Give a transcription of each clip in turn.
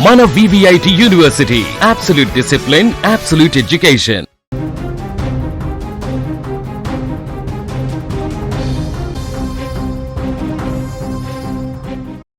మన VVIT university, absolute discipline, absolute education.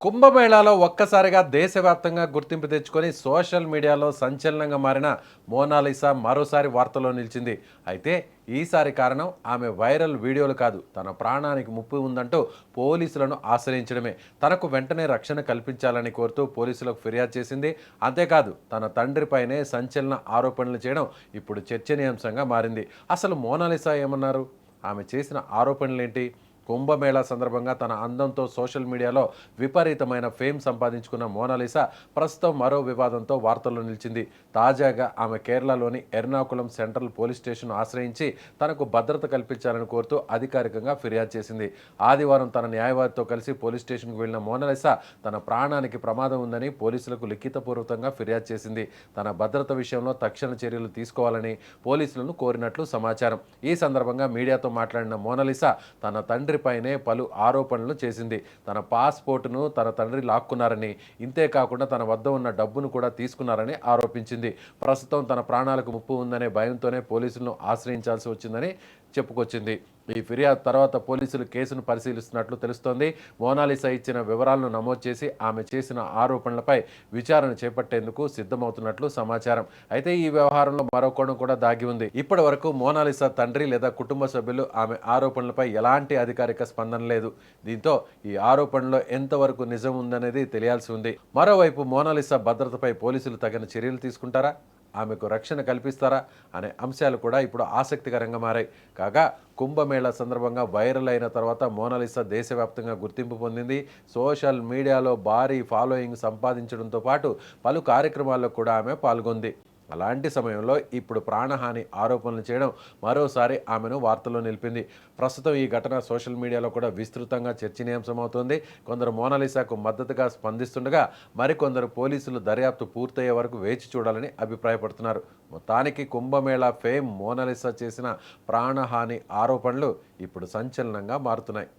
కుంభమేళాలో ఒక్కసారిగా దేశవ్యాప్తంగా గుర్తింపు తెచ్చుకొని సోషల్ మీడియాలో సంచలనంగా మారిన మోనాలిసా మరోసారి వార్తల్లో నిలిచింది. అయితే ఈసారి కారణం ఆమె వైరల్ వీడియోలు కాదు, తన ప్రాణానికి ముప్పు ఉందంటూ పోలీసులను ఆశ్రయించడమే. తనకు వెంటనే రక్షణ కల్పించాలని కోరుతూ పోలీసులకు ఫిర్యాదు చేసింది. అంతేకాదు తన తండ్రిపైనే సంచలన ఆరోపణలు చేయడం ఇప్పుడు చర్చనీయాంశంగా మారింది. అసలు మోనాలిసా ఏమన్నారు? ఆమె చేసిన ఆరోపణలేంటి? కుంభమేళా సందర్భంగా తన అందంతో సోషల్ మీడియాలో విపరీతమైన ఫేమ్ సంపాదించుకున్న మోనాలిసా ప్రస్తుతం మరో వివాదంతో వార్తల్లో నిలిచింది. తాజాగా ఆమె కేరళలోని ఎర్నాకుళం సెంట్రల్ పోలీస్ స్టేషన్ ఆశ్రయించి తనకు భద్రత కల్పించాలని కోరుతూ అధికారికంగా ఫిర్యాదు చేసింది. ఆదివారం తన న్యాయవాదితో కలిసి పోలీస్ స్టేషన్కు వెళ్లిన మోనాలిసా తన ప్రాణానికి ప్రమాదం ఉందని పోలీసులకు లిఖితపూర్వకంగా ఫిర్యాదు చేసింది. తన భద్రత విషయంలో తక్షణ చర్యలు తీసుకోవాలని పోలీసులను కోరినట్లు సమాచారం. ఈ సందర్భంగా మీడియాతో మాట్లాడిన మోనాలిసా తన తండ్రి పైనే పలు ఆరోపణలు చేసింది. తన పాస్పోర్టును తన తండ్రి లాక్కున్నారని, ఇంతేకాకుండా తన వద్ద ఉన్న డబ్బును కూడా తీసుకున్నారని ఆరోపించింది. ప్రస్తుతం తన ప్రాణాలకు ముప్పు ఉందనే భయంతోనే పోలీసులను ఆశ్రయించాల్సి వచ్చిందని చెప్పుకొచ్చింది. ఈ ఫిర్యాదు తర్వాత పోలీసులు కేసును పరిశీలిస్తున్నట్లు తెలుస్తోంది. మోనాలిసా ఇచ్చిన వివరాలను నమోదు చేసి ఆమె చేసిన ఆరోపణలపై విచారణ చేపట్టేందుకు సిద్ధమవుతున్నట్లు సమాచారం. అయితే ఈ వ్యవహారంలో మరో కోణం కూడా దాగి ఉంది. ఇప్పటి వరకు మోనాలిసా తండ్రి లేదా కుటుంబ సభ్యులు ఆమె ఆరోపణలపై ఎలాంటి అధికారిక స్పందన లేదు. దీంతో ఈ ఆరోపణలో ఎంతవరకు నిజం ఉందనేది తెలియాల్సి ఉంది. మరోవైపు మోనాలిసా భద్రతపై పోలీసులు తగిన చర్యలు తీసుకుంటారా, ఆమెకు రక్షణ కల్పిస్తారా అనే అంశాలు కూడా ఇప్పుడు ఆసక్తికరంగా మారాయి. కాగా కుంభమేళా సందర్భంగా వైరల్ అయిన తర్వాత మోనాలిసా దేశవ్యాప్తంగా గుర్తింపు పొందింది. సోషల్ మీడియాలో భారీ ఫాలోయింగ్ సంపాదించడంతో పాటు పలు కార్యక్రమాల్లో కూడా ఆమె పాల్గొంది. అలాంటి సమయంలో ఇప్పుడు ప్రాణహాని ఆరోపణలు చేయడం మరోసారి ఆమెను వార్తల్లో నిలిపింది. ప్రస్తుతం ఈ ఘటన సోషల్ మీడియాలో కూడా విస్తృతంగా చర్చనీయాంశమవుతోంది. కొందరు మోనాలిసాకు మద్దతుగా స్పందిస్తుండగా మరికొందరు పోలీసులు దర్యాప్తు పూర్తయ్యే వరకు వేచి చూడాలని అభిప్రాయపడుతున్నారు. మొత్తానికి కుంభమేళా ఫేమ్, మోనాలిసా చేసిన ప్రాణహాని ఆరోపణలు ఇప్పుడు సంచలనంగా మారుతున్నాయి.